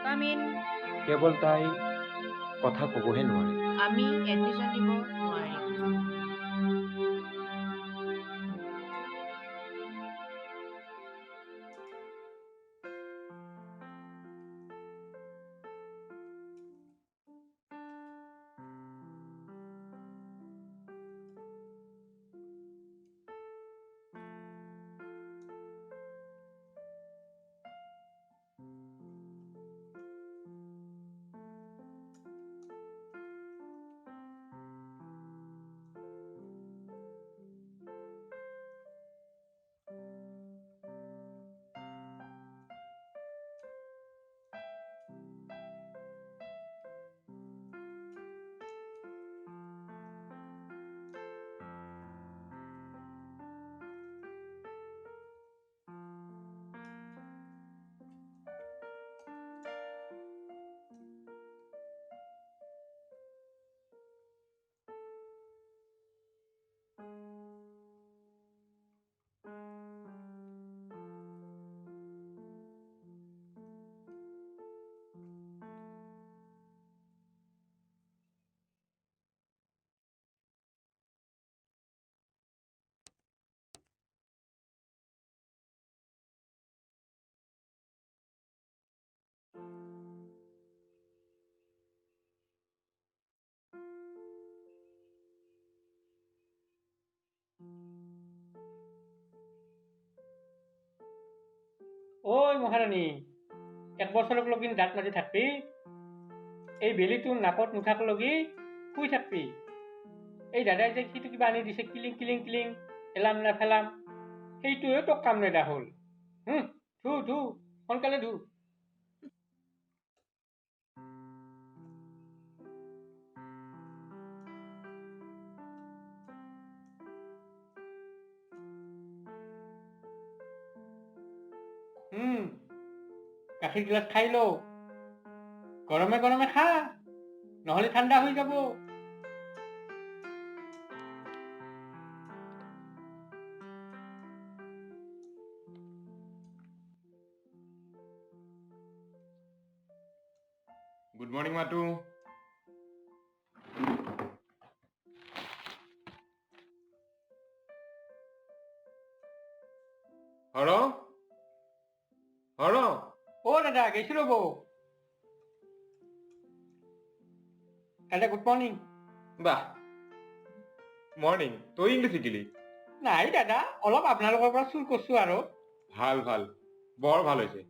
Come in. কেৱল তাই কথা ক'বহে নোৱাৰে। আমি এডমিশ্যন দিব নোৱাৰিম। ওই মহারানী, এক বছরক লগিন দাঁত মাজি থাকবি, এই বেলিটো নাকত নুঠাক লগি শুই থাকবি। এই দাদাই যে সিটো কিবা আনি দিছে কিলিং কিলিং কিলিং এলাম না ফেলাম, সেইটোৱে তোক কাম নেদা হ'ল। ধু ধু সোনকালে ধু। গাখীৰ গিলাচ খাই ল, গৰমে গৰমে খা, নহলে ঠাণ্ডা হৈ যাব। গুড মৰ্ণিং মাতু। হৰ হৰ ও দাদা, গেছো ৰ'ব। দাদা গুড মৰ্ণিং। বাহ, মৰ্ণিং। তই ইংলিছ শিকিলি? নাই দাদা, অলপ আপোনালোকৰ পৰা চুৰ কৰিছো আৰু। ভাল ভাল, বৰ ভাল হৈছে।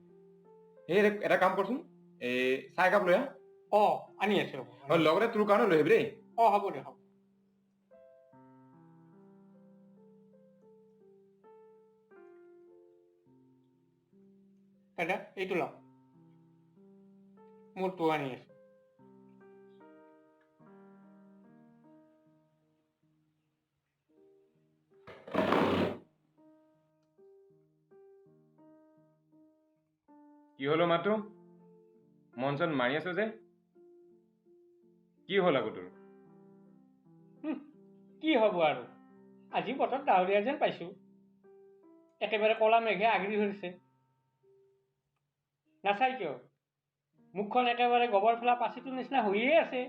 সেই এটা কাম কৰচোন, এই চাহ একাপ লৈ আহ। আনি আছো ৰ'ব। লগতে তোৰ কাৰণে লৈ আহিবি দেই। হ'ব দে, হ'ব। দাদা এইটো লওক, মোৰটো আনি আছো। কি হলো মাতু? মন চন মাৰি আছ যে, কি হ'ল আকৌ তোৰ? কি হ'ব আৰু, আজি বতৰ ডাৱৰীয়া যেন পাইছো। একেবাৰে কলা মেঘে আগুৰি ধৰিছে। নাচাই কিয়? মুখখন একেবাৰে গোবৰ ফেলা পাচিটোৰ নিচিনা হৈয়ে আছে।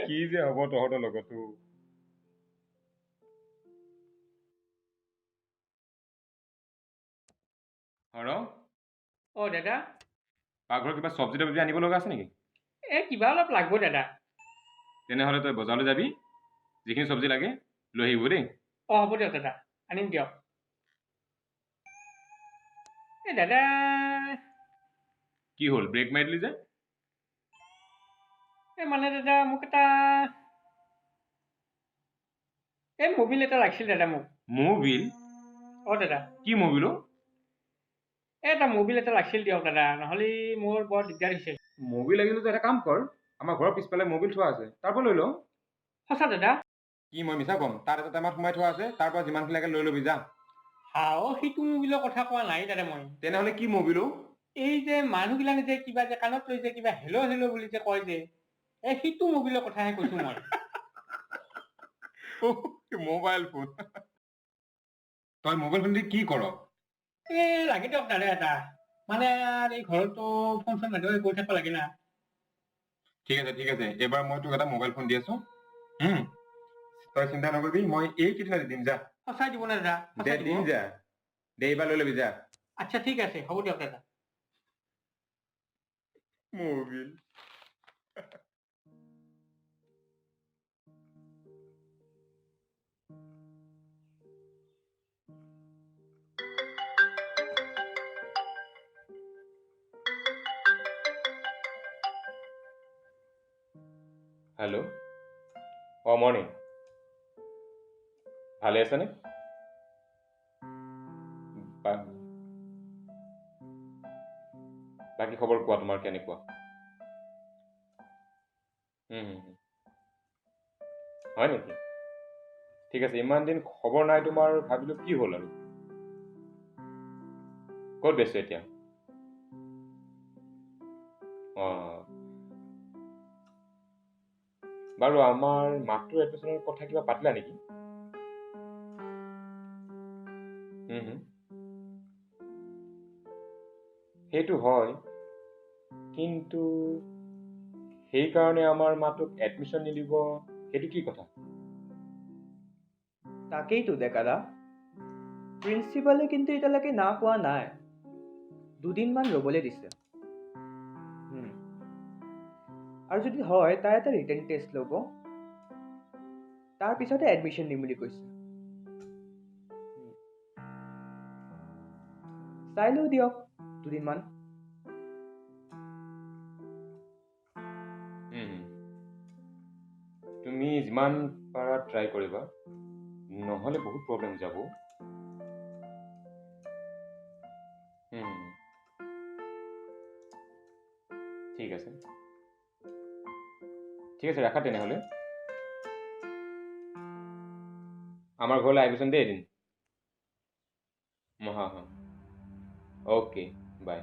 কি যে হ'ব তহঁতৰ লগতো। হৰ, দাদা, পাকঘৰত কিবা চব্জি তব্জি আনিব লগা আছে নেকি? কিবা অলপ লাগব দাদা। তেনেহ'লে তই বজাৰলৈ যাবি, যিখিনি চব্জি লাগে লৈ আহিব দেই। হ'ব দিয়ক দাদা, আনিম দিয়ক। দাদা, কি হ'ল, ব্ৰেক মাৰি দিলি যে? মানে দাদা মোক এটা মোবিল এটা লাগিছিল দাদা মোক। মোবিল? দাদা, কি মোবিল? এটা মোবিল এটা লাগিছিল দিয়ক দাদা, নহ'লে মোৰ বৰ দিগদাৰ হৈছে। মোবিল লাগিলে এটা কাম কৰ, আমাৰ ঘৰৰ পিছফালে মোবিল থোৱা আছে, তাৰ পৰা লৈ ল। সঁচা দাদা? কি মই মিছা কম? তাত এটা টেমাত সোমাই থোৱা আছে, তাৰ পৰা যিমানখিনি লাগে লৈ ল'বি যা। সেইটো মোবিলৰ কথা কোৱা নাই দাদা মই। তেনেহ'লে কি মোবিল? এই যে মানুহবিলাকে যে কিবা যে কাণত লৈ যে কিবা হেল্ল' হেল্ল' বুলি যে কয় যে সেইটো মোবিলৰ কথাহে কৈছো মই মোবাইল ফোন তই মোবাইল ফোন দি কি কৰ লাগি দিয়ক দাদা এটা মানে আৰু এই ঘৰতো ফোন চোন মাজে গৈ থাকিব লাগে না ঠিক আছে এবাৰ মই তোক এটা মোবাইল ফোন দি আছো তই চিন্তা নকৰিবি মই এইকেইদিনতে দিম যা সঁচাই দিব না দাদা দে সঁচাই দিব দিম যা দে এইবাৰ লৈ ল'বি যা আচ্ছা ঠিক আছে হ'ব দিয়ক দাদা মোবিল হেল্ল' মৰ্ণিং ভালে আছেনে বাকী খবৰ কোৱা তোমাৰ কেনেকুৱা হয় নেকি ঠিক আছে ইমান দিন খবৰ নাই তোমাৰ ভাবিলো কি হ'ল আৰু ক'ত ব্যস্ত এতিয়া বাৰু আমাৰ মাতৃ এডমিশ্যনৰ কথা কিবা পাতিলা নেকি সেইটো হয় কিন্তু সেইকাৰণে আমাৰ মাতোক এডমিশ্যন নিদিব সেইটো কি কথা তাকেইতো ডেকাদা প্ৰিন্সিপালে কিন্তু এতিয়ালৈকে না কোৱা নাই দুদিনমান ৰ'বলৈ দিছে আৰু যদি হয় তাৰ এটা ৰিটেন টেষ্ট ল'ব তাৰপিছতে এডমিশ্যন দিম বুলি কৈছে চাই লওঁ দিয়ক দুদিনমান তুমি যিমান পাৰা ট্ৰাই কৰিবা নহ'লে বহুত প্ৰব্লেম যাব ঠিক আছে ৰাখা তেনেহ'লে আমাৰ ঘৰলৈ আহিবচোন দেই এদিন হা অ'কে বাই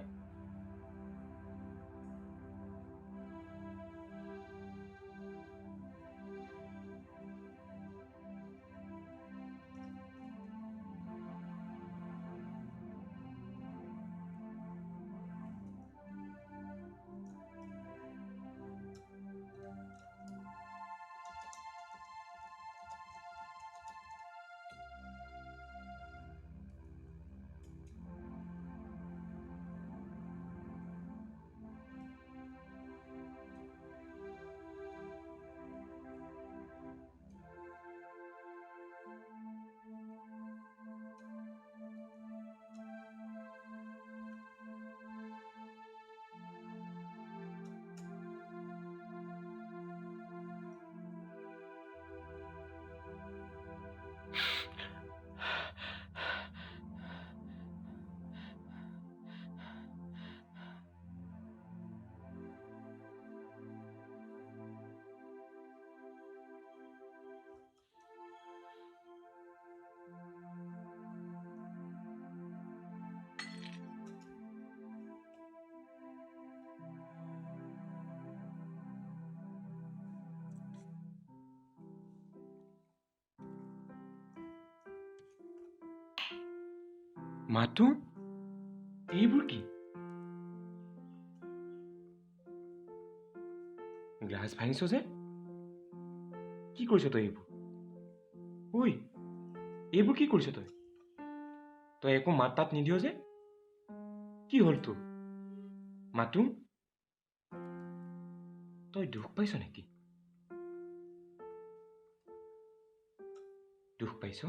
মাতো এইবোৰ কি গ্লাছ ভাঙিছ যে কি কৰিছ তই এইবোৰ কি কৰিছ তই একো মাত তাত নিদিয় যে কি হ'ল তোৰ মাতো তই দুখ পাইছ নেকি দুখ পাইছ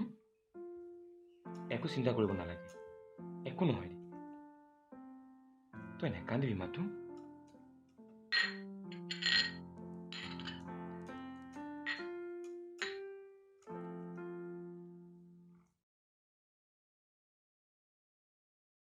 একো চিন্তা কৰিব নালাগে একো নহয় তই নাকান্দিবি মাতো